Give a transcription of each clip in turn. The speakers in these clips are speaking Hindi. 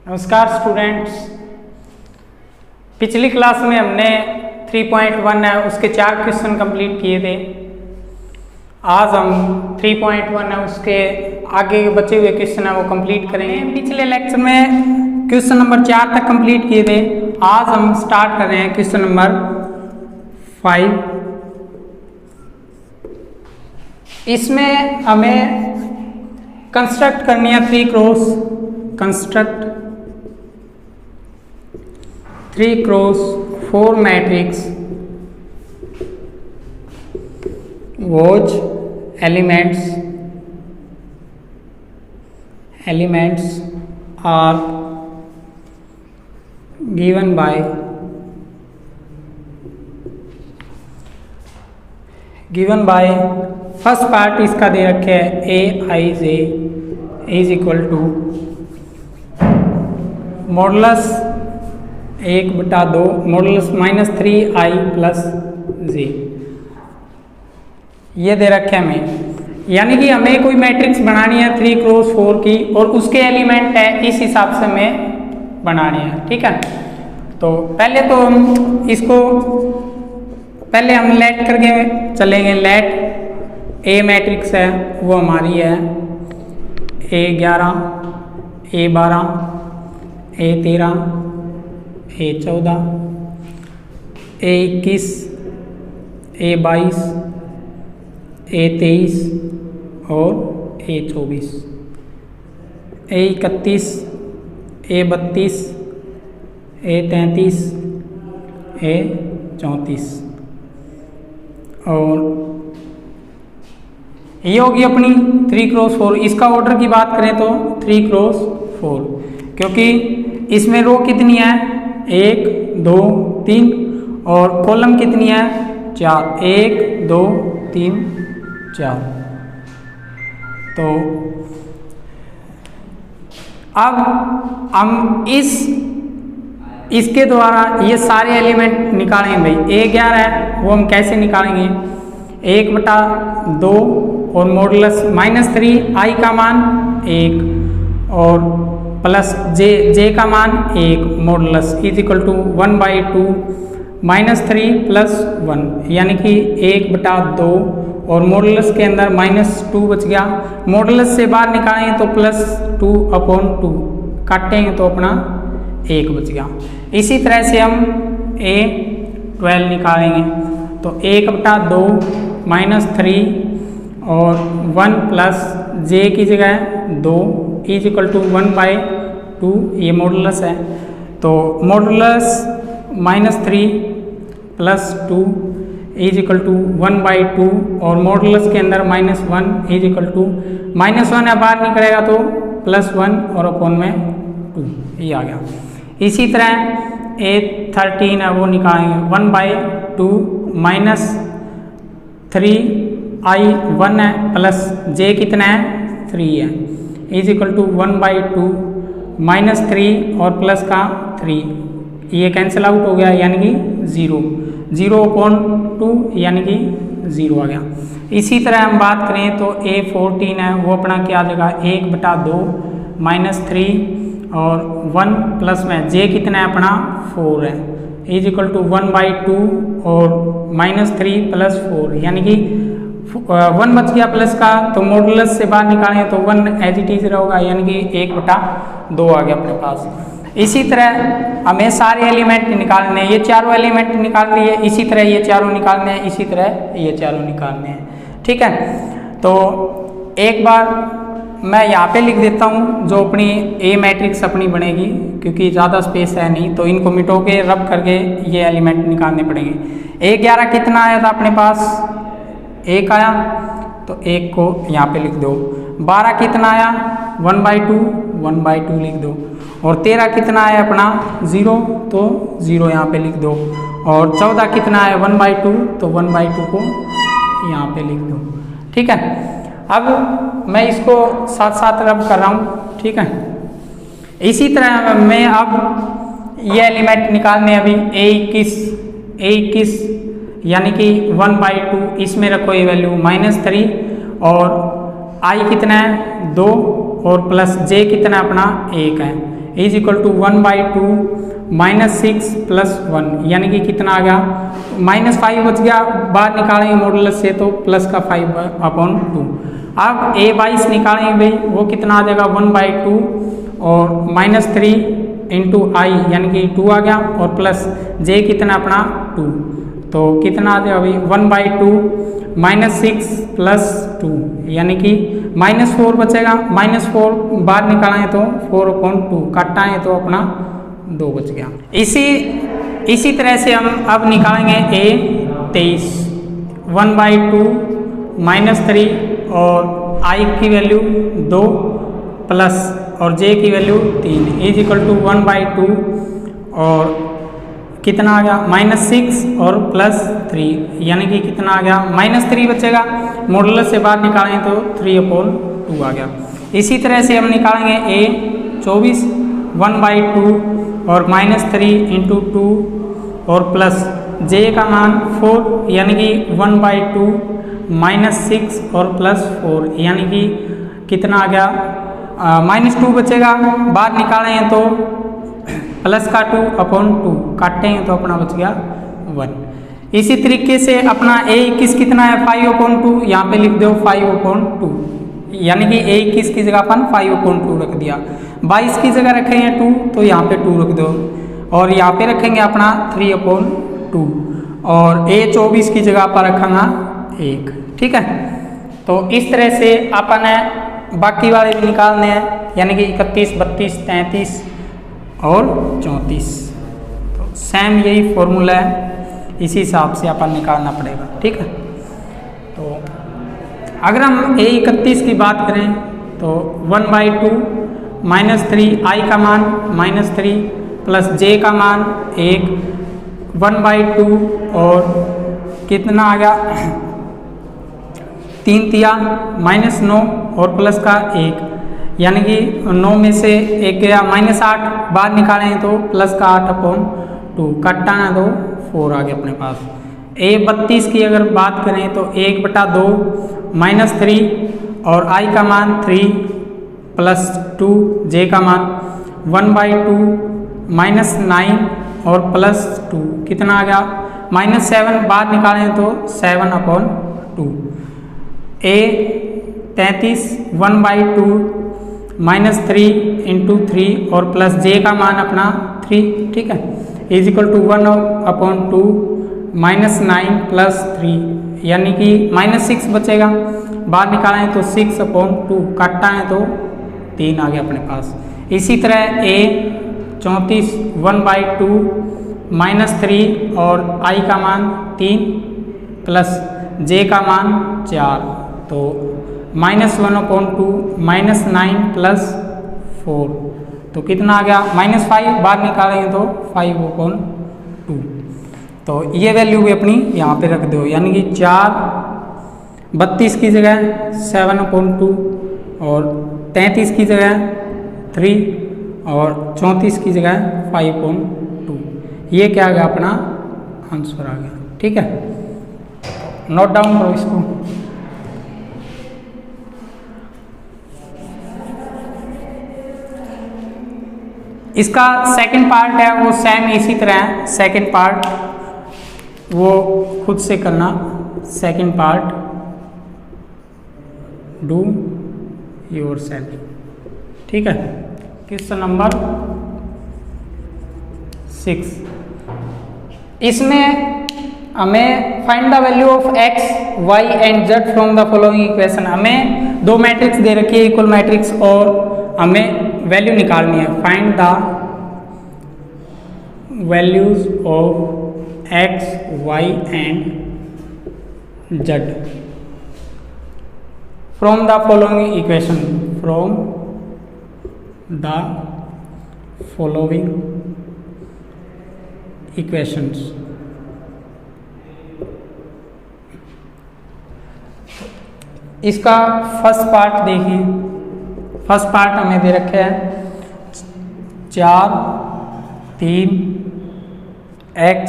नमस्कार स्टूडेंट्स। पिछली क्लास में हमने 3.1 है उसके 4 क्वेश्चन कंप्लीट किए थे। आज हम 3.1 है उसके आगे के बचे हुए क्वेश्चन है वो कंप्लीट करेंगे। पिछले लेक्चर में क्वेश्चन नंबर 4 तक कंप्लीट किए थे। आज हम स्टार्ट कर रहे हैं क्वेश्चन नंबर 5। इसमें हमें कंस्ट्रक्ट करनी है 3 cross construct 3x4 matrix whose elements are given by first part इसका दे रखे है Aij is equal to modulus 1/2 modulus -3i plus j ये दे रखे हमें। यानी कि हमें कोई मैट्रिक्स बनानी है 3x4 की और उसके एलिमेंट है इस हिसाब से हमें बनानी है। ठीक है, तो पहले तो हम इसको लेट करके चलेंगे। लेट ए मैट्रिक्स है वो हमारी है A11 A12 A13 A14 A21 A22 A23 और A24 A31 A32 A33 A34 और ये होगी अपनी 3x4। इसका ऑर्डर की बात करें तो 3x4 क्योंकि इसमें रो कितनी है 1 2 3 और कॉलम कितनी है 4 1 2 3 4। तो अब हम इसके द्वारा ये सारे एलिमेंट निकालेंगे। भाई A11 है वो हम कैसे निकालेंगे 1/2 और मॉडुलस -3i का मान 1 और प्लस जे का मान 1 मॉडुलस इज इक्वल टू 1/2 -3 + 1 यानी कि 1/2 और मॉडुलस के अंदर -2 बच गया। मॉडुलस से बाहर निकालेंगे तो +2/2 काटेंगे तो अपना 1 बच गया। इसी तरह से हम A12 निकालेंगे तो 1/2 -3 और 1 प्लस जे की जगह 2 इज इक्वल टू 1/2 ये मॉडुलस है। तो मॉडुलस -3 + 2 इज इक्वल टू 1/2 और मॉडुलस के अंदर -1 इज इक्वल टू -1 है बाहर निकलेगा तो +1 और अपॉन में 2 ये आ गया। इसी तरह A13 है वो निकालेंगे 1/2 -3i 1 है प्लस जे कितना है 3 है इज इक्वल टू 1/2 -3 और प्लस का 3 ये कैंसिल आउट हो गया यानी कि 0/2 यानी कि 0 आ गया। इसी तरह हम बात करें तो A14 है वो अपना क्या आ जाएगा 1/2 -3 और 1 प्लस में जे कितना है अपना 4 है इज इक्वल टू 1/2 और -3 + 4 यानी कि 1 बच गया प्लस का तो मॉडुलस से बाहर निकालेंगे तो 1 एज इट इज रहेगा यानी कि 1/2 आ गया अपने पास। इसी तरह हमें सारे एलिमेंट निकालने हैं। ये चारों एलिमेंट निकाल लिए, इसी तरह ये चारों निकालने हैं, इसी तरह ये चारों निकालने हैं। ठीक है, तो एक बार मैं यहाँ पे लिख देता हूँ जो अपनी ए मैट्रिक्स अपनी बनेगी क्योंकि ज़्यादा स्पेस है नहीं तो इनको मिटो के रब करके ये एलिमेंट निकालने पड़ेंगे। A11 कितना आया था अपने पास 1 आया तो 1 को यहाँ पे लिख दो। 12 कितना आया 1/2 लिख दो और 13 कितना आया अपना 0 तो 0 यहाँ पे लिख दो और 14 कितना आया 1/2 तो 1/2 को यहाँ पे लिख दो। ठीक है, अब मैं इसको साथ साथ रब कर रहा हूँ। ठीक है, इसी तरह मैं अब ये एलिमेंट निकालने अभी A21 यानी कि 1/2 इसमें रखो ये वैल्यू -3 और i कितना है 2 और प्लस j कितना अपना 1 है इज इक्वल टू 1/2 -6 + 1 यानी कि कितना आ गया, -5 बच गया, बाहर निकालेंगे मॉडुलस से तो प्लस का 5/2। अब a22 निकालेंगे भाई, वो कितना आ जाएगा 1/2 और -3 × i यानी कि 2 आ गया, और प्लस j कितना अपना 2, तो कितना आ जाएगा भाई 1/2 -6 + 2 यानी कि -4 बचेगा, -4 बाहर निकालेंगे तो 4/2, काटाएंगे तो अपना 2 बच गया। इसी तरह से हम अब निकालेंगे a23 1/2 -3 और i की वैल्यू 2 प्लस और j की वैल्यू 3 इज इक्वल टू 1/2 और कितना आ गया -6 और +3 यानी कि कितना आ गया -3 बचेगा, मॉडुलस से बाहर निकालेंगे तो 3/2 आ गया। इसी तरह से हम निकालेंगे a24 1/2 और -3 × 2 और प्लस j का मान 4 यानी कि 1/2 -6 और +4 यानी कि कितना आ गया -2 बचेगा, बाहर निकालेंगे तो प्लस का 2/2 काटेंगे तो अपना बच गया 1। इसी तरीके से अपना a21 कितना है 5/2, यहाँ पे लिख दो 5/2 यानी कि a21 की जगह अपन 5/2 रख दिया, 22 की जगह रखेंगे 2 तो यहाँ पे 2 रख दो, और यहाँ पे रखेंगे अपना 3/2 और a24 की जगह पर रखेंगे 1। ठीक है, तो इस तरह से अपन बाकी वाले भी निकालने हैं, यानी कि 31 32 33 और 34। तो सेम यही फॉर्मूला है, इसी हिसाब से अपन निकालना पड़ेगा। ठीक है, तो अगर हम a31 की बात करें तो 1/2 -3 i का मान -3 प्लस j का मान 1 1/2 और कितना आ गया 3 तिया -9 और प्लस का 1 यानी कि 9 में से 1 गया -8, बाहर निकालें तो प्लस का 8/2 काटाना तो 4 आ गया अपने पास। a32 की अगर बात करें तो 1/2 -3 और i का मान 3 प्लस 2 j का मान 1/2 -9 और प्लस 2 कितना आ गया -7, बाहर निकालें तो 7/2। a33 1/2 -3 × 3 और प्लस j का मान अपना 3। ठीक है, इज इक्वल टू 1/2 -9 प्लस 3 यानी कि -6 बचेगा, बाहर निकालें तो 6/2 काटा है तो 3 आ गया अपने पास। इसी तरह a34 1/2 -3 और i का मान 3 प्लस j का मान 4 तो -1/2 -9 प्लस 4 तो कितना आ गया -5, बाहर निकालेंगे तो 5/2। तो ये वैल्यू भी अपनी यहाँ पे रख दो, यानी कि 4 32 की जगह 7/2 और 33 की जगह 3 और 34 की जगह 5/2। ये क्या आ गया अपना आंसर आ गया। ठीक है, नोट डाउन करो इसको। इसका सेकंड पार्ट है वो सेम इसी तरह है, सेकंड पार्ट वो खुद से करना। Second part do your self. ठीक है, क्वेश्चन नंबर 6। इसमें हमें find the value of x, y and z from the following equation. हमें दो मैट्रिक्स दे रखी है, इक्वल मैट्रिक्स, और हमें वैल्यू निकालनी है। Find the values of x, y and z from the following equation, from the following equations. इसका फर्स्ट पार्ट देखिए, फर्स्ट पार्ट हमें दे रखे हैं 4 3 x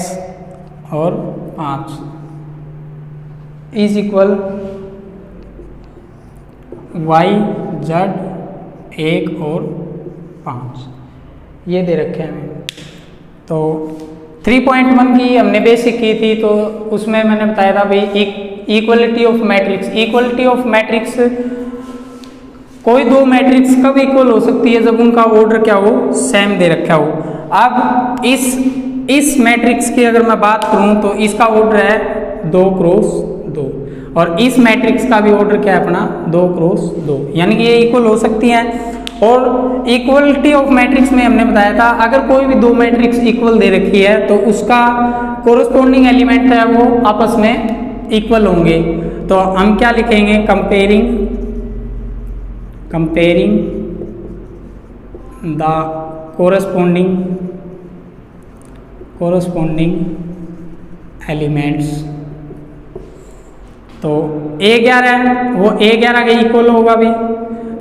और 5 इज इक्वल y z 1 और 5। ये दे रखे हैं हमें। तो 3.1 की हमने बेसिक की थी, तो उसमें मैंने बताया था भाई equality of matrix. Equality of matrix, कोई दो मैट्रिक्स कब इक्वल हो सकती है, जब उनका ऑर्डर क्या हो, सेम दे रखा हो। अब इस मैट्रिक्स की अगर मैं बात करूं तो इसका ऑर्डर है 2 क्रॉस 2, और इस मैट्रिक्स का भी ऑर्डर क्या है अपना 2 क्रॉस 2, यानी कि ये इक्वल हो सकती हैं। और इक्वलिटी ऑफ मैट्रिक्स में हमने बताया था अगर कोई भी दो मैट्रिक्स इक्वल दे रखी है तो उसका कोरस्पॉन्डिंग एलिमेंट है वो आपस में इक्वल होंगे। तो हम क्या लिखेंगे, कंपेयरिंग द कोरस्पॉन्डिंग एलिमेंट्स। तो A11 वो A11 के इक्वल होगा भी,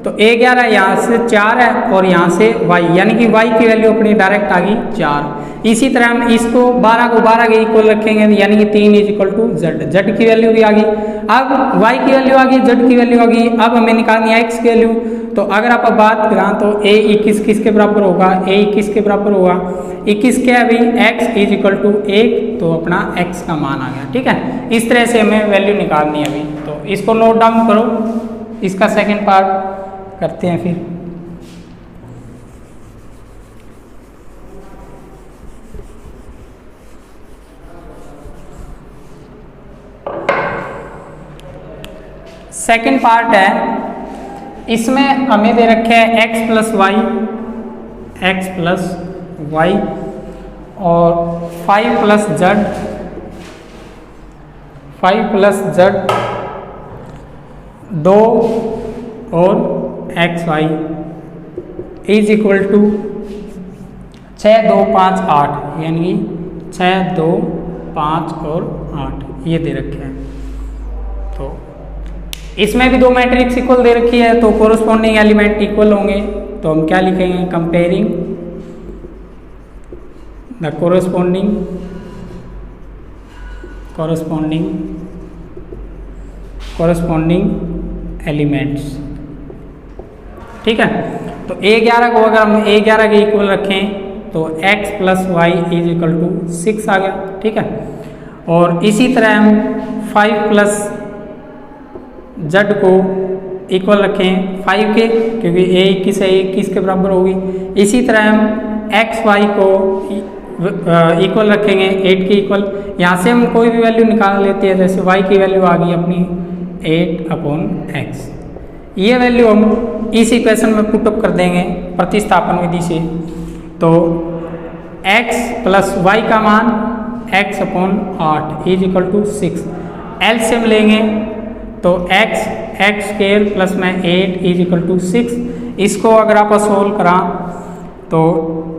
तो A11 यहाँ से 4 है और यहाँ से y, यानी कि y की वैल्यू अपनी डायरेक्ट आ गई 4। इसी तरह हम इसको 12 को 12 के इक्वल रखेंगे, यानी कि 3 = z की वैल्यू भी आ गई। अब y की वैल्यू आ गई, z की वैल्यू आ गई, अब हमें निकालनी है x की वैल्यू। तो अगर आप बात करें तो a21 किसके बराबर होगा, a21 के बराबर होगा 21 क्या है भाई, x = 1, तो अपना x का मान आ गया। ठीक है, इस तरह से हमें वैल्यू निकालनी है अभी। तो इसको नोट डाउन करो, इसका सेकेंड पार्ट करते हैं फिर। सेकेंड पार्ट है, इसमें हमें दे रखे हैं x + y और 5 + z 2 और xy = 6, 2, 5, 8, यानी 6, 2, 5 और 8 ये दे रखे हैं। तो इसमें भी दो मैट्रिक्स इक्वल दे रखी है, तो कोरस्पॉन्डिंग एलिमेंट इक्वल होंगे। तो हम क्या लिखेंगे, कंपेयरिंग द कोरस्पॉन्डिंग एलिमेंट्स। ठीक है, तो A11 को अगर हम A11 के इक्वल रखें तो x + y = 6 आ गया। ठीक है, और इसी तरह हम 5 + z को इक्वल रखें 5 के, क्योंकि A21 है, 21 के बराबर होगी। इसी तरह हम x y को इक्वल रखेंगे 8 के इक्वल। यहाँ से हम कोई भी वैल्यू निकाल लेते हैं, जैसे y की वैल्यू आ गई अपनी 8/x। ये वैल्यू हम इस इक्वेशन में पुटअप कर देंगे प्रतिस्थापन विधि से। तो x + y का मान x/8 = 6। एलसीएम लेंगे तो x² + में 8 = 6। इसको अगर आप सोल्व करा तो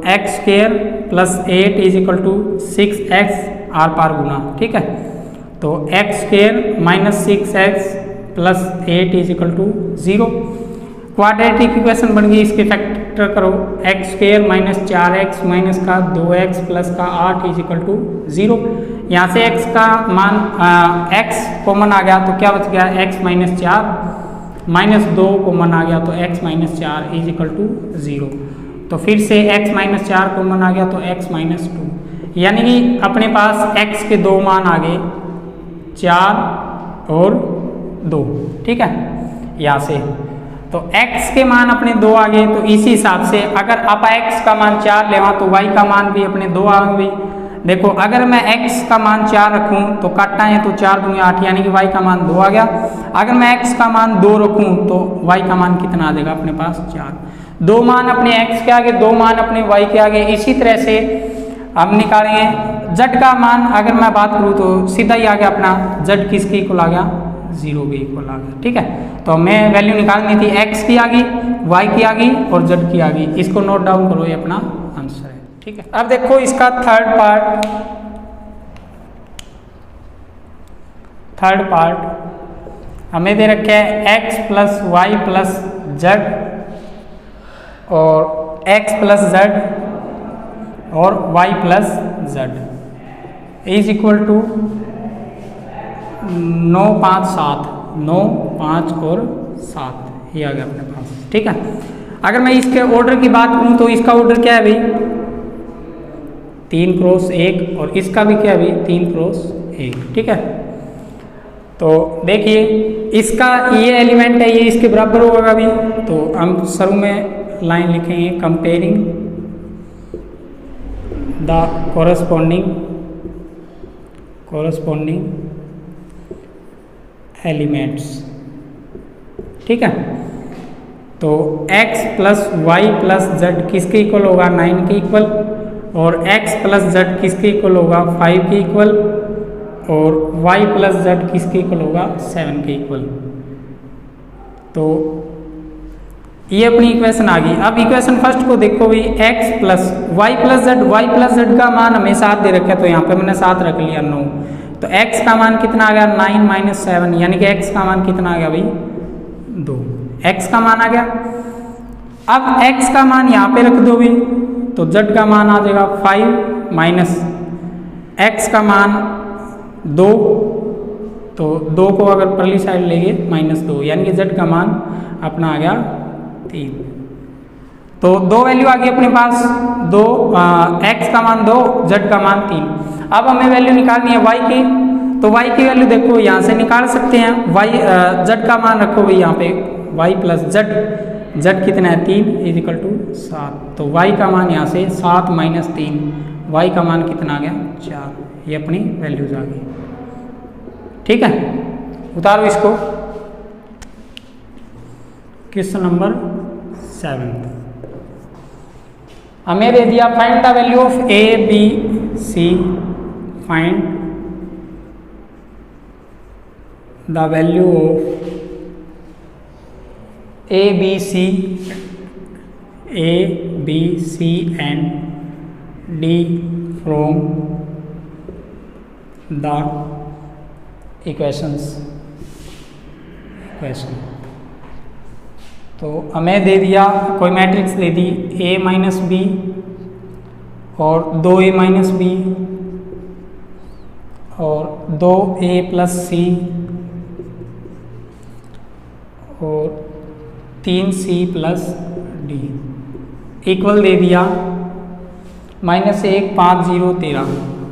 x² + 8 = 6x आर पार गुना। ठीक है, तो x² - 6x + 8 = 0। क्वाड्रेटिक इक्वेशन बन गई, इसके फैक्टर करो, x² - 4x - का 2x + का 8 = 0। यहाँ से x का मान x कॉमन आ गया तो क्या बच गया, x - 4 - 2 कॉमन आ गया तो x - 4 = 0। तो फिर से x - 4 कॉमन आ गया तो x - 2, यानी कि अपने पास x के दो मान आ गए 4 और 2। ठीक है, यहाँ से तो x के मान अपने 2 आ गए। तो इसी हिसाब से अगर आप x का मान 4 लेवा तो y का मान भी अपने 2 आ गए। देखो अगर मैं x का मान 4 रखूं तो काटना है तो 4 दूनी 8, यानी कि y का मान 2 आ गया। अगर मैं x का मान 2 रखूं तो y का मान कितना आ जाएगा अपने पास 4। 2 मान अपने x के आगे, 2 मान अपने y के आगे। इसी तरह से हम निकालेंगे z का मान। अगर मैं बात करूँ तो सीधा ही आ गया अपना z किसके इक्वल आ गया, 0 के इक्वल आ गया। ठीक है, तो हमें वैल्यू निकालनी थी, x की आ गई, y की आ गई और z की आ गई। इसको नोट डाउन करो, ये अपना आंसर है। ठीक है, अब देखो इसका थर्ड पार्ट हमें दे रखे हैं x + y + z और x + z और y + z = 9, 5, 7, 9, 5 और 7 ये आ गया अपने पास। ठीक है, अगर मैं इसके ऑर्डर की बात करूं तो इसका ऑर्डर क्या है भाई 3 क्रॉस 1 और इसका भी क्या है भाई 3 क्रॉस 1। ठीक है, तो देखिए इसका ये एलिमेंट है, ये इसके बराबर होगा भी, तो हम शुरू में लाइन लिखेंगे कंपेयरिंग द कोरस्पॉन्डिंग एलिमेंट्स। ठीक है, तो x plus y plus z किसके इक्वल होगा 9 के इक्वल, और x प्लस जेड किसके इक्वल होगा 5 के इक्वल, और y प्लस जेड किसके इक्वल होगा 7 के इक्वल। तो ये अपनी इक्वेशन आ गई। अब इक्वेशन फर्स्ट को देखो भाई x plus y plus z का मान हमें 7 दे रखा है, तो यहाँ पे मैंने 7 रख लिया 9। तो x का मान कितना आ गया 9 माइनस 7, यानी कि x का मान कितना आ गया भाई 2, x का मान आ गया। अब x का मान यहाँ पे रख दो भी, तो z का मान आ जाएगा 5 माइनस x का मान 2, तो 2 को अगर परली साइड लेंगे -2, यानी कि z का मान अपना आ गया 3। तो 2 वैल्यू आ गई अपने पास, x का मान 2, z का मान 3। अब हमें वैल्यू निकालनी है y की, तो y की वैल्यू देखो यहाँ से निकाल सकते हैं। z का मान रखो भाई यहाँ पे y प्लस z कितना है 3 इजिकल टू 7, तो y का मान यहाँ से 7 माइनस 3, y का मान कितना आ गया 4। ये अपनी वैल्यूज आ गई। ठीक है, उतारो इसको। क्वेश्चन नंबर 7 हमें दे दिया find the value of a b c, find the value of a b c and d from the equation. तो हमें दे दिया कोई मैट्रिक्स दे दी a माइनस बी और 2a माइनस बी और 2a प्लस सी और 3c प्लस डी इक्वल दे दिया -1 5 0 13,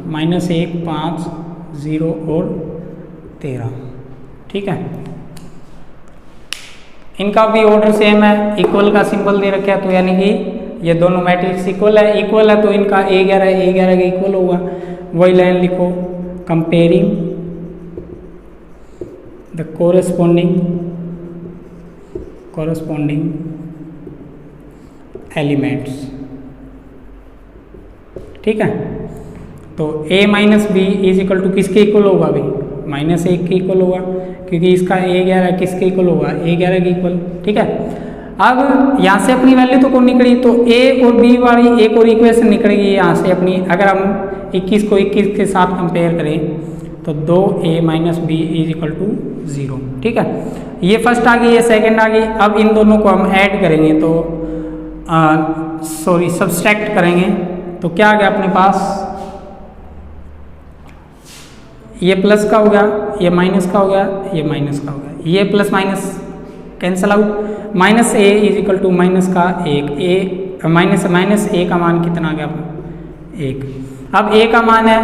-1 5 0 और 13। ठीक है, इनका भी ऑर्डर सेम है, इक्वल का सिंबल दे रखा है, तो यानी कि ये दोनों मैट्रिक्स इक्वल है तो इनका a11 का इक्वल होगा। वही लाइन लिखो कंपेयरिंग द कोरस्पॉन्डिंग एलिमेंट्स। ठीक है, तो a minus b is equal to किसके इक्वल होगा भाई -1 के इक्वल होगा, क्योंकि इसका a11 किसके इक्वल होगा 11 के इक्वल। ठीक है, अब यहाँ से अपनी वैल्यू तो कौन निकली, तो a और b वाली एक और इक्वेशन निकलेगी यहाँ से अपनी। अगर हम 21 को 21 के साथ कंपेयर करें तो 2a minus b is equal to 0। ठीक है, ये फर्स्ट आ गई, ये सेकंड आ गई। अब इन दोनों को हम ऐड करेंगे तो सब्सट्रैक्ट करेंगे, तो क्या आ गया अपने पास, ये प्लस का हो गया, ये माइनस का हो गया, ये माइनस का हो गया, ये plus minus cancel out, -a is equal to minus का 1, माइनस a का मान कितना आ गया 1। अब a का मान है,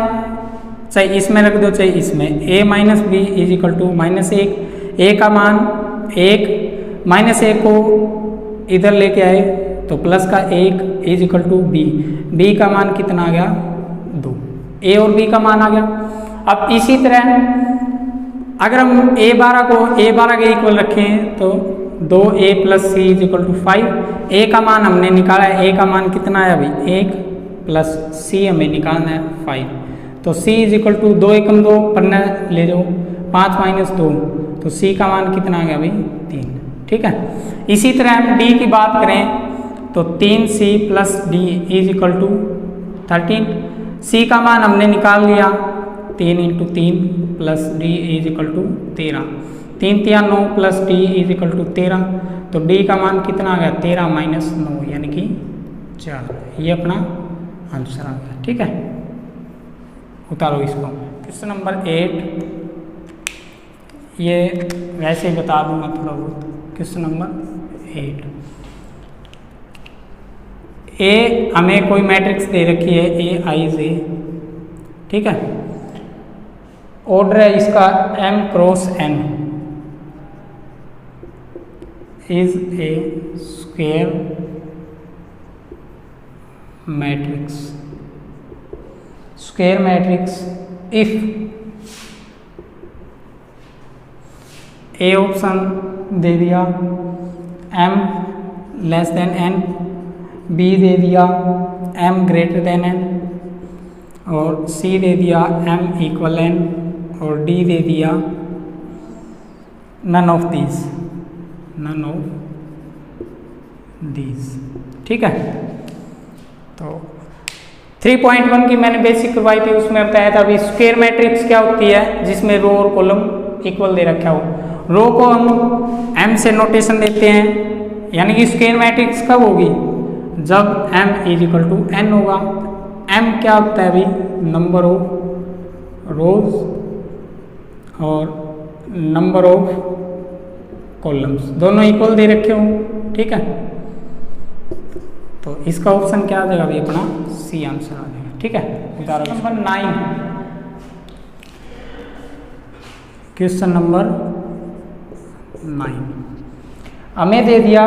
चाहे इसमें रख दो चाहे इसमें, a minus b is equal to -1, a का मान 1, -1 को इधर लेके आए तो प्लस का 1 इज इक्वल टू b का मान कितना आ गया 2, a और b का मान आ गया। अब इसी तरह अगर हम a12 को a12 के इक्वल रखें तो 2a plus c is equal to 5, a का मान हमने निकाला है, a का मान कितना है अभी 1 प्लस c हमें निकालना है 5, तो c इज इक्वल टू 2 एकम 2 पन्ना ले जाओ 5 माइनस 2, तो c का मान कितना आ गया भाई 3। ठीक है, इसी तरह हम d की बात करें तो 3c plus d is equal to 13, c का मान हमने निकाल लिया 3 × 3 plus d is equal to 13, 3 × 9 plus d is equal to 13, तो डी का मान कितना आ गया 13 माइनस 9 यानी कि 4। ये अपना आंसर आ गया। ठीक है, उतारो इसको। क्वेश्चन नंबर 8, ये वैसे ही बता दूंगा थोड़ा बहुत। क्वेश्चन नंबर 8 ए हमें कोई मैट्रिक्स दे रखी है ए आई जे, ठीक है। ऑर्डर है इसका m cross n is a square matrix. Square matrix if A option दे दिया m less than n, B दे दिया m ग्रेटर देन n, और सी दे दिया m इक्वल n, और डी दे दिया नन ऑफ दीज, ठीक है। तो 3.1 की मैंने बेसिक करवाई थी, उसमें बताया था अभी स्क्वायर मैट्रिक्स क्या होती है जिसमें रो और कॉलम इक्वल दे रखा हो। रो को हम m से नोटेशन देते हैं, यानी कि स्क्वायर मैट्रिक्स कब होगी जब m is equal to n होगा। m क्या होता है अभी, नंबर ऑफ रोज और नंबर ऑफ कॉलम्स, दोनों इक्वल दे रखे हो, ठीक है। तो इसका ऑप्शन क्या आ जाएगा अभी अपना सी आंसर आ जाएगा, ठीक है। उदाहरण नंबर 9, क्वेश्चन नंबर 9 हमें दे दिया,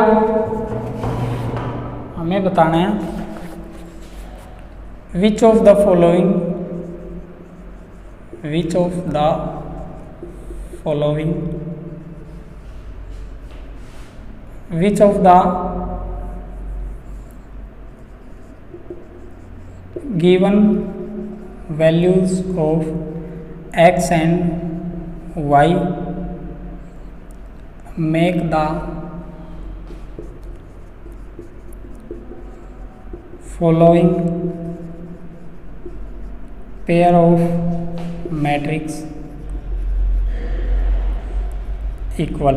हमें बताना है which of the following given values of x and y make the following pair of matrix equal,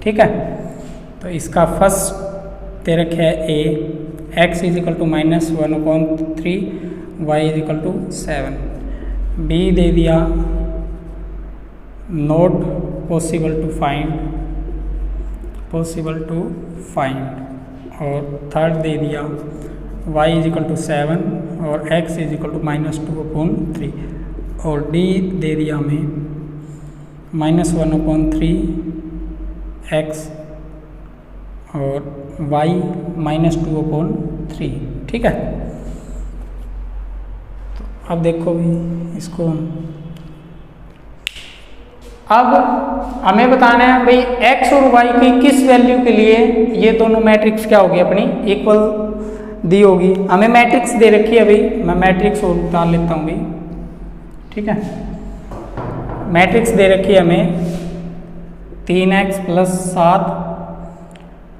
ठीक है। तो इसका फर्स्ट दे रखे है A x is equal to -1/3 y is equal to 7, B दे दिया नॉट पॉसिबल टू फाइंड, और थर्ड दे दिया y इज इक्वल टू 7 और x इज इक्वल टू -2/3, और d दे दिया हमें -1/3 x और y -2/3, ठीक है। तो अब देखो भी इसको, अब हमें बताना है भाई x और y की किस वैल्यू के लिए ये दोनों मैट्रिक्स क्या होगी अपनी इक्वल दी होगी। हमें मैट्रिक्स दे रखी है भाई, मैं मैट्रिक्स और डाल लेता हूँ भाई, ठीक है। मैट्रिक्स दे रखी है हमें 3x + 7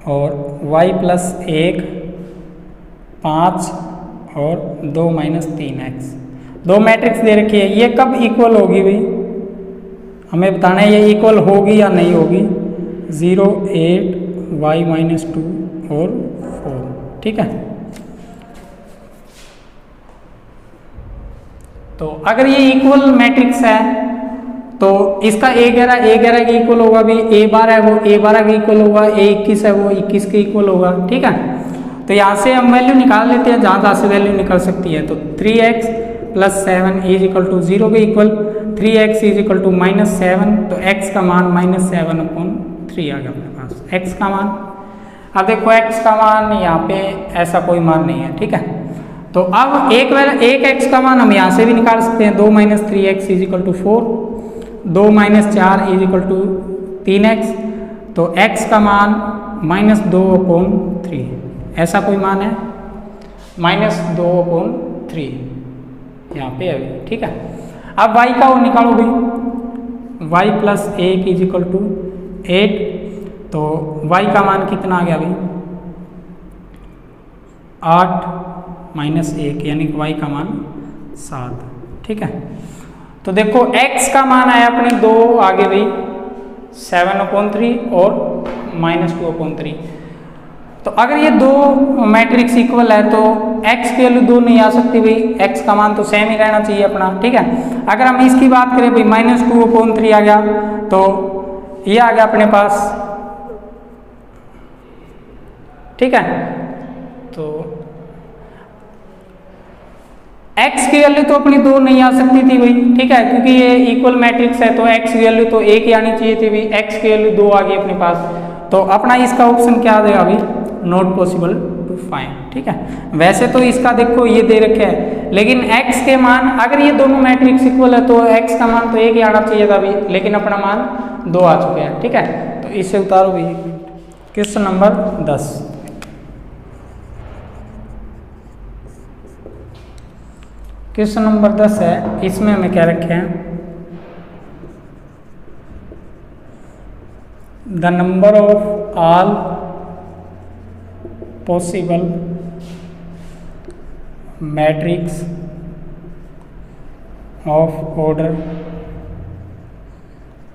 और y + 1 5 और 2 - 3x, दो मैट्रिक्स दे रखी है। ये कब इक्वल होगी भाई, हमें बताना है ये इक्वल होगी या नहीं होगी। 0 8 y -2 और 4, ठीक है। तो अगर ये इक्वल मैट्रिक्स है तो इसका a11 के इक्वल होगा भी, a12 है वो a12 के इक्वल होगा, a21 है वो 21 के इक्वल होगा, ठीक है। तो यहाँ से हम वैल्यू निकाल लेते हैं जहाँ से वैल्यू निकल सकती है। तो 3x + 7 इज इक्वल टू 0 के equal, 3x is equal to -7, तो x का मान -7/3 आ गया अपने पास, x का मान। अब देखो x का मान यहाँ पे ऐसा कोई मान नहीं है, ठीक है। तो अब एक x का मान हम यहाँ से भी निकाल सकते हैं, 2 - 3x is equal to 4, 2 - 4 is equal to 3x, तो x का मान -2/3, ऐसा कोई मान है -2/3 यहाँ पे अभी, ठीक है। अब y का वो निकालो भाई, y + 1 इज इक्वल टू 8, तो y का मान कितना आ गया भाई 8 - 1 यानी कि y का मान 7, ठीक है। तो देखो x का मान आया अपने 2 आगे भाई 7/3 और -2/3। तो अगर ये दो मैट्रिक्स इक्वल है तो x की वैल्यू 2 नहीं आ सकती भाई, x का मान तो सेम ही रहना चाहिए अपना, ठीक है। अगर हम इसकी बात करें भाई -2/3 आ गया, तो ये आ गया अपने पास, ठीक है। तो x की वैल्यू तो अपनी 2 नहीं आ सकती थी भाई, ठीक है, क्योंकि ये इक्वल मैट्रिक्स है तो x की वैल्यू तो 1 ही आनी चाहिए थी भाई, x की वैल्यू 2 आ गई अपने पास, तो अपना इसका ऑप्शन क्या आ जाएगा भाई, नॉट पॉसिबल टू फाइंड, ठीक है। वैसे तो इसका देखो ये दे रखे है, लेकिन x के मान अगर ये दोनों मैट्रिक्स इक्वल है तो x का मान तो 1 ही आना चाहिए था भाई, लेकिन अपना मान 2 आ चुके हैं, ठीक है। तो इसे उतारो भाई। क्वेश्चन नंबर 10, क्वेश्चन नंबर 10 है, इसमें हमें क्या रखे हैं, the number of all possible matrix of order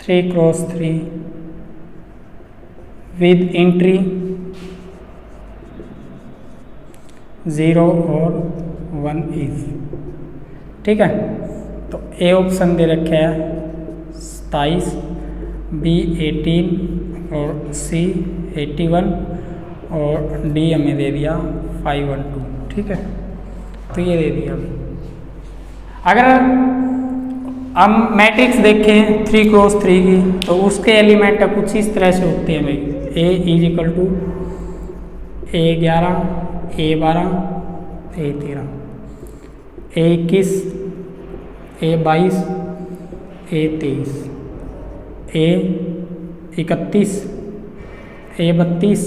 3x3 with entry 0 और 1 इज, ठीक है। तो ए ऑप्शन दे रखे है 27, बी 18 और सी 81 और डी हमें दे दिया 512, ठीक है। तो ये दे दिया। अगर हम मैट्रिक्स देखें 3x3 की तो उसके एलिमेंट कुछ इस तरह से होते हैं भाई, ए is equal to A11 A12 A13 A21 A22 A23 A31 A32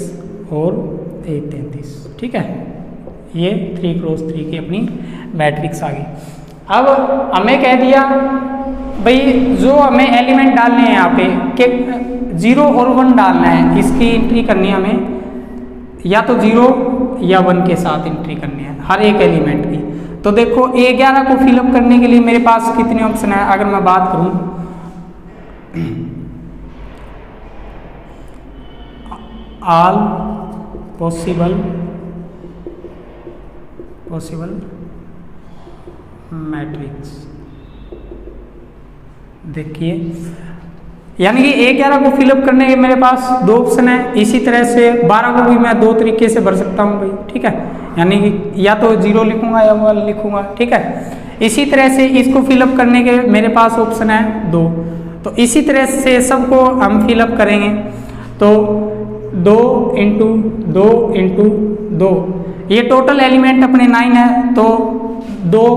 और A33, ठीक है। ये 3x3 की अपनी मैट्रिक्स आ गई। अब हमें कह दिया भाई जो हमें एलिमेंट डालने हैं यहाँ पे कि 0 और 1 डालना है, इसकी एंट्री करनी है हमें या तो 0 या 1 के साथ एंट्री करनी है हर एक एलिमेंट की। तो देखो A11 को फिलअप करने के लिए मेरे पास कितने ऑप्शन है, अगर मैं बात करूं ऑल पॉसिबल मैट्रिक्स, देखिए यानी कि A11 को फिलअप करने के मेरे पास 2 ऑप्शन है, इसी तरह से 12 को भी मैं 2 तरीके से भर सकता हूँ भाई, ठीक है। यानी कि या तो 0 लिखूंगा या 1 लिखूंगा, ठीक है। इसी तरह से इसको फिलअप करने के मेरे पास ऑप्शन है 2, तो इसी तरह से सबको हम फिलअप करेंगे। तो 2 × 2 × 2, ये टोटल एलिमेंट अपने 9 है, तो 2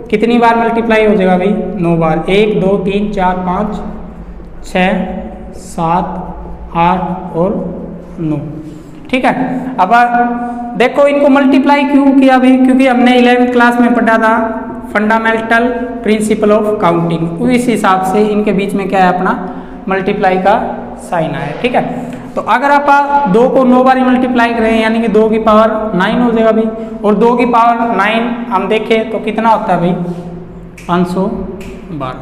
कितनी बार मल्टीप्लाई हो जाएगा भाई, 9 बार, 1 2 3 4 5 6 7 8 और 9, ठीक है। अब देखो इनको मल्टीप्लाई क्यों किया भाई, क्योंकि हमने 11th क्लास में पढ़ा था फंडामेंटल प्रिंसिपल ऑफ काउंटिंग, उस हिसाब से इनके बीच में क्या है अपना मल्टीप्लाई का साइन आया, ठीक है। तो अगर आप 2 को 9 बार मल्टीप्लाई करें यानी कि 2 की पावर 9 हो जाएगा भाई, और 2 की पावर 9 हम देखें तो कितना होता है भाई 512,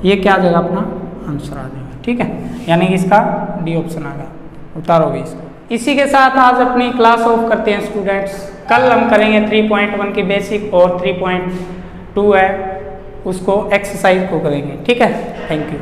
ये क्या आ जाएगा अपना आंसर आ जाएगा, ठीक है। यानी कि इसका डी ऑप्शन आ गया, उतारो भी इसको। इसी के साथ आज अपनी क्लास ऑफ करते हैं स्टूडेंट्स, कल हम करेंगे 3.1 की बेसिक और 3.2 है उसको एक्सरसाइज को करेंगे, ठीक है। Thank you.